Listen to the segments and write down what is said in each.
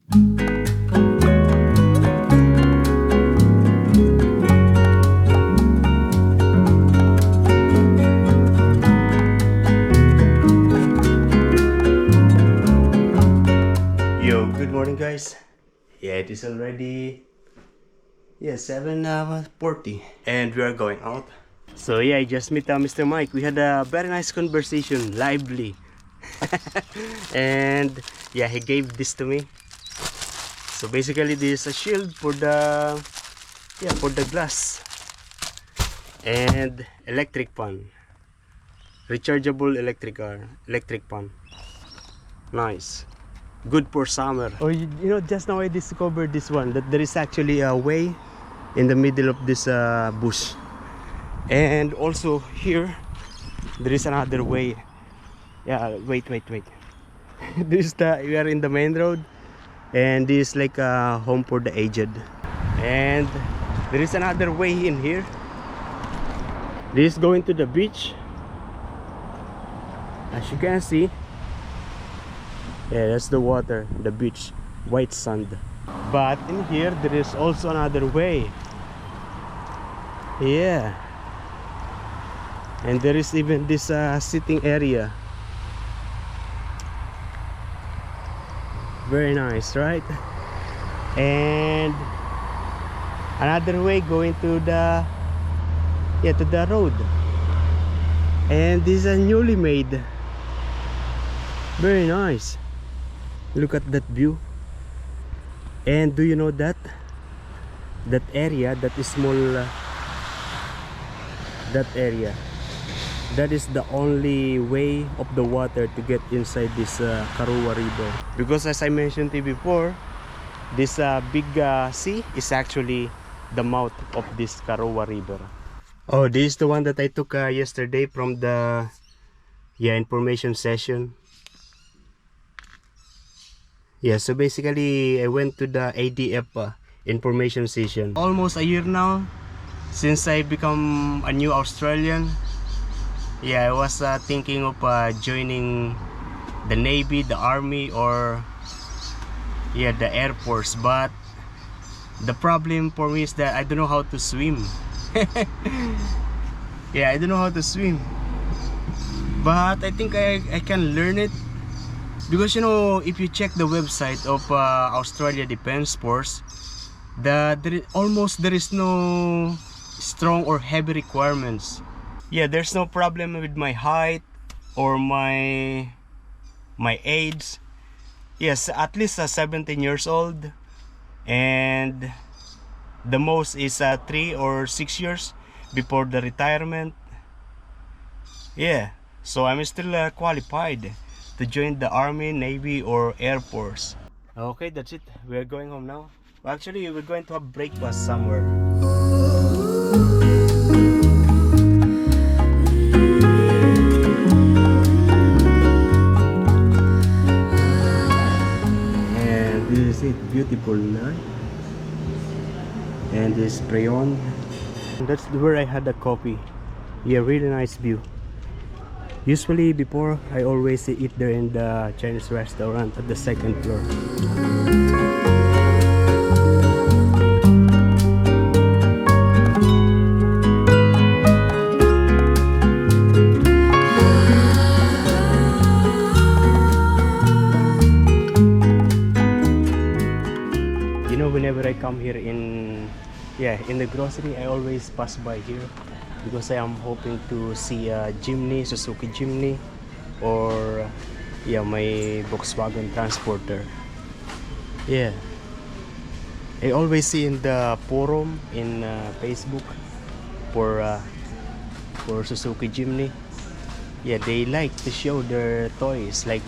Good morning, guys. Yeah, it is already 7:40 and we are going out. So yeah, I just met Mr. Mike. We had a very nice conversation, lively. And yeah, he gave this to me. So basically this is a shield for the glass and electric pan, rechargeable electric pan. Nice, good for summer. Oh, you know, just now I discovered this one, that there is actually a way in the middle of this bush, and also here there is another way. Yeah, wait. We are in the main road, and this is like a home for the aged, and there is another way in here. This is going to the beach, as you can see. Yeah, that's the water, the beach, white sand. But in here there is also another way. Yeah, and there is even this sitting area. Very nice, right? And another way going to the road. And this is newly made. Very nice. Look at that view. And do you know that area, that is small, that area, that is the only way of the water to get inside this Karuwa River? Because as I mentioned to you before, this big sea is actually the mouth of this Karuwa River. Oh, this is the one that I took yesterday from the information session. Yeah, so basically I went to the ADF information session. Almost a year now since I become a new Australian. Yeah, I was thinking of joining the Navy, the Army, or the Air Force, but the problem for me is that I don't know how to swim. Yeah, I don't know how to swim, but I think I can learn it, because you know, if you check the website of Australia Defence Force, there is no strong or heavy requirements. Yeah, there's no problem with my height or my age. Yes, at least 17 years old, and the most is 3 or 6 years before the retirement. Yeah, so I'm still qualified to join the Army, Navy, or Air Force. Okay, that's it. We're going home now. Well, actually, we're going to have breakfast somewhere. And this is it, beautiful night. And this crayon. That's where I had a coffee. Yeah, really nice view. Usually before, I always eat there in the Chinese restaurant at the second floor. You know, whenever I come here in the grocery, I always pass by here, because I am hoping to see a Jimny, Suzuki Jimny, or my Volkswagen Transporter. Yeah, I always see in the forum in Facebook for Suzuki Jimny. Yeah, they like to show their toys, like,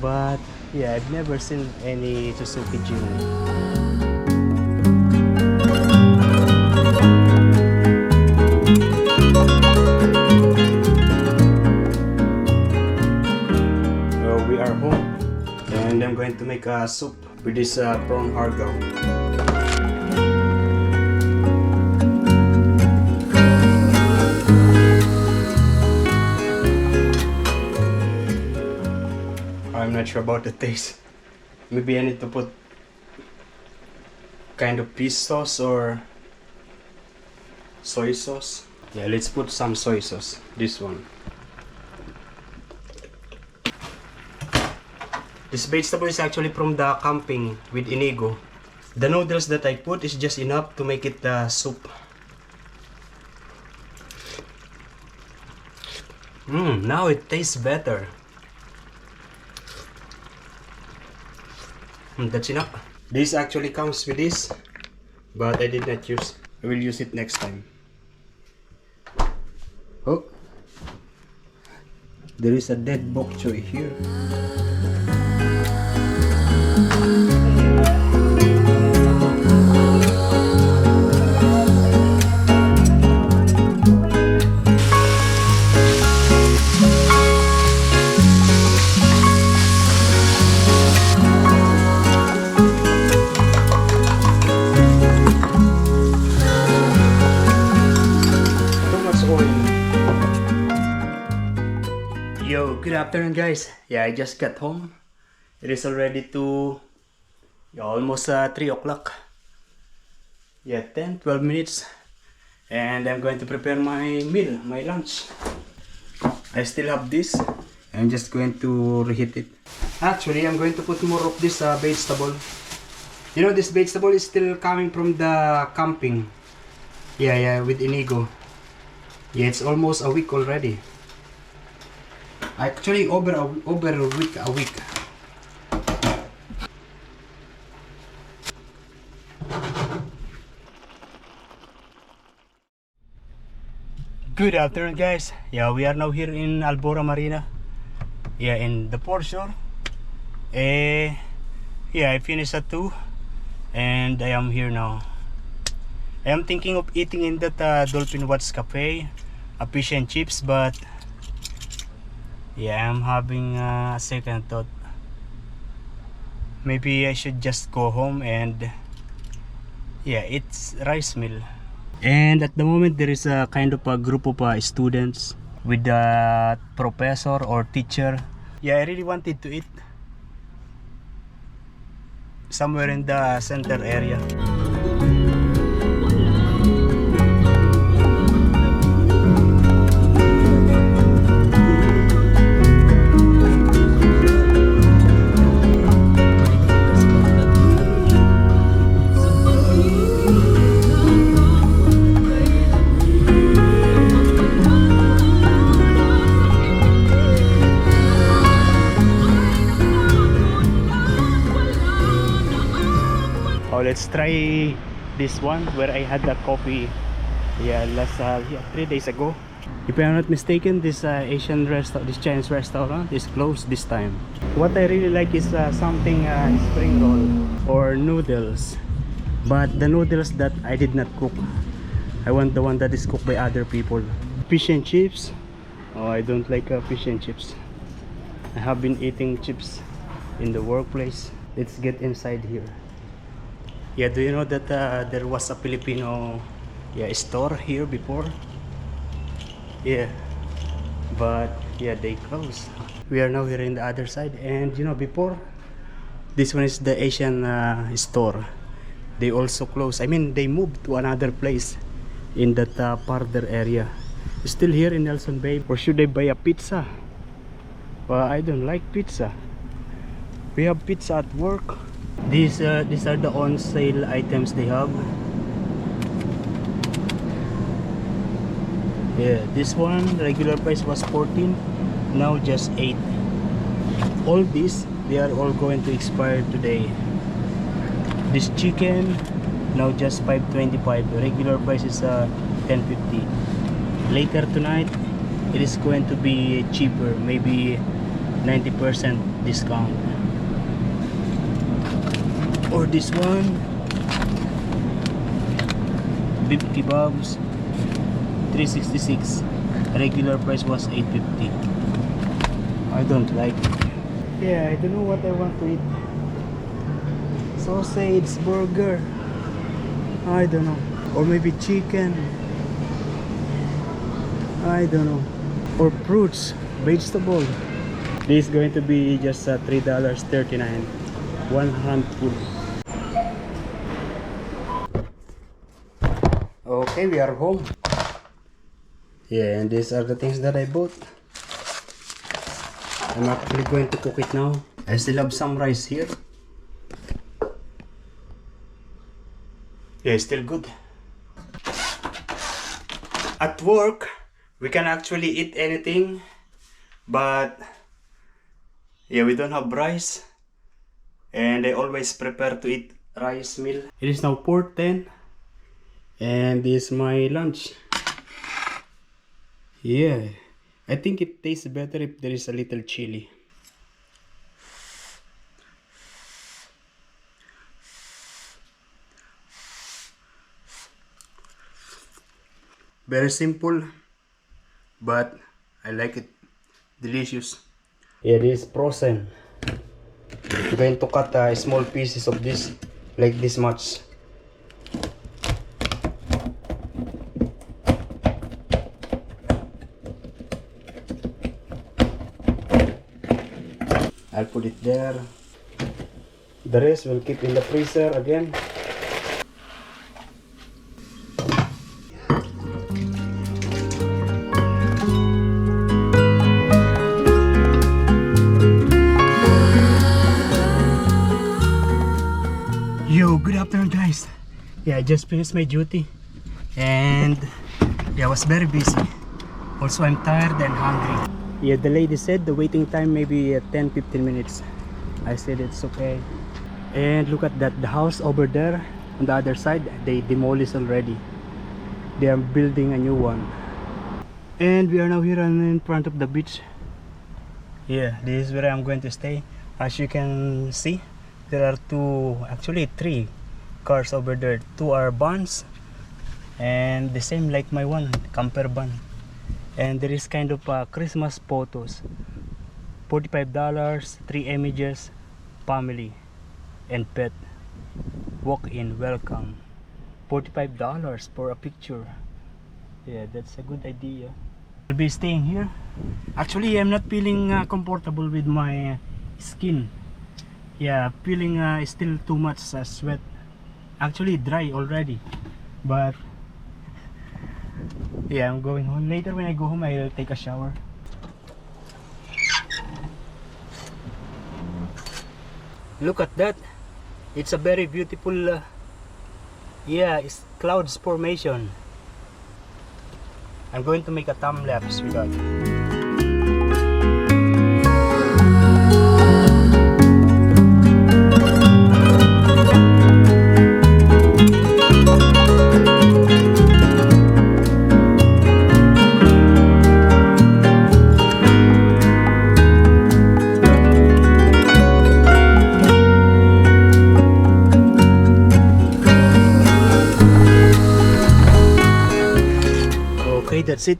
but yeah, I've never seen any Suzuki Jimny. We are home, and I'm going to make a soup with this prawn hargaw. I'm not sure about the taste. Maybe I need to put kind of fish sauce or soy sauce. Yeah, let's put some soy sauce. This one. This vegetable is actually from the camping with Inigo. The noodles that I put is just enough to make it soup. Now it tastes better. That's enough. This actually comes with this, but I did not use. I will use it next time. Oh, there is a dead bok choy here. Yo, good afternoon guys. Yeah, I just got home. It is already almost 3 o'clock. Yeah, 10-12 minutes. And I'm going to prepare my meal, my lunch. I still have this. I'm just going to reheat it. Actually, I'm going to put more of this vegetable. You know, this vegetable is still coming from the camping. Yeah, with Inigo. Yeah, it's almost a week already. Actually, over a week. Good afternoon, guys. Yeah, we are now here in Albora Marina. Yeah, in the port shore. Yeah, I finished at 2, and I am here now. I am thinking of eating in that Dolphin Watts Cafe, a fish and chips, but yeah, I'm having a second thought. Maybe I should just go home and yeah, it's rice meal. And at the moment there is a kind of a group of students with the professor or teacher. Yeah, I really wanted to eat somewhere in the center area. Let's try this one where I had the coffee last 3 days ago. If I'm not mistaken, this this Chinese restaurant is closed this time. What I really like is something spring roll or noodles, but the noodles that I did not cook. I want the one that is cooked by other people. Fish and chips. Oh, I don't like fish and chips. I have been eating chips in the workplace. Let's get inside here. Yeah, do you know that there was a Filipino store here before? Yeah, but yeah, they closed. We are now here in the other side, and you know, before this one is the Asian store. They also closed. I mean, they moved to another place in that farther area. Still here in Nelson Bay. Or should I buy a pizza? Well, I don't like pizza. We have pizza at work. These are the on sale items they have. Yeah, this one regular price was 14, now just 8. All these, they are all going to expire today. This chicken now just 5.25. Regular price is 10.50. Later tonight it is going to be cheaper, maybe 90% discount. Or this one, beef kebabs, 366. Regular price was 8.50. I don't like it. Yeah, I don't know what I want to eat. Sausage, burger, I don't know. Or maybe chicken, I don't know. Or fruits, vegetable. This is going to be just $3.39. One handful. Okay, we are home. Yeah, and these are the things that I bought. I'm actually going to cook it now. I still have some rice here. Yeah, it's still good. At work, we can actually eat anything, but yeah, we don't have rice, and I always prepare to eat rice meal. It is now 4:10, and this is my lunch. Yeah, I think it tastes better if there is a little chili. Very simple, but I like it. Delicious. Yeah, this is frozen. I'm going to cut small pieces of this, like this much. I'll put it there. The rest will keep in the freezer again. Yo, good afternoon guys. Yeah, I just finished my duty and yeah, I was very busy. Also, I'm tired and hungry. Yeah, the lady said the waiting time may be 10-15 minutes. I said it's okay. And look at that, the house over there on the other side, they demolished already. They are building a new one. And we are now here in front of the beach. Yeah, this is where I'm going to stay. As you can see, there are actually three cars over there. Two are vans and the same like my one, camper van. And there is kind of Christmas photos. $45, 3 images, family and pet. Walk in, welcome. $45 for a picture. Yeah, that's a good idea. I'll be staying here. Actually, I'm not feeling comfortable with my skin. Yeah, feeling still too much sweat. Actually dry already, but yeah, I'm going home. Later when I go home, I'll take a shower. Look at that. It's a very beautiful yeah, it's clouds formation. I'm going to make a time lapse with that. Okay, that's it.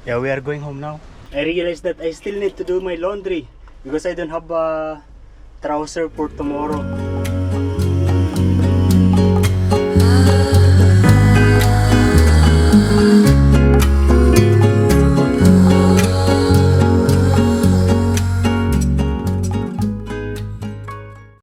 Yeah, we are going home now. I realized that I still need to do my laundry because I don't have a trouser for tomorrow.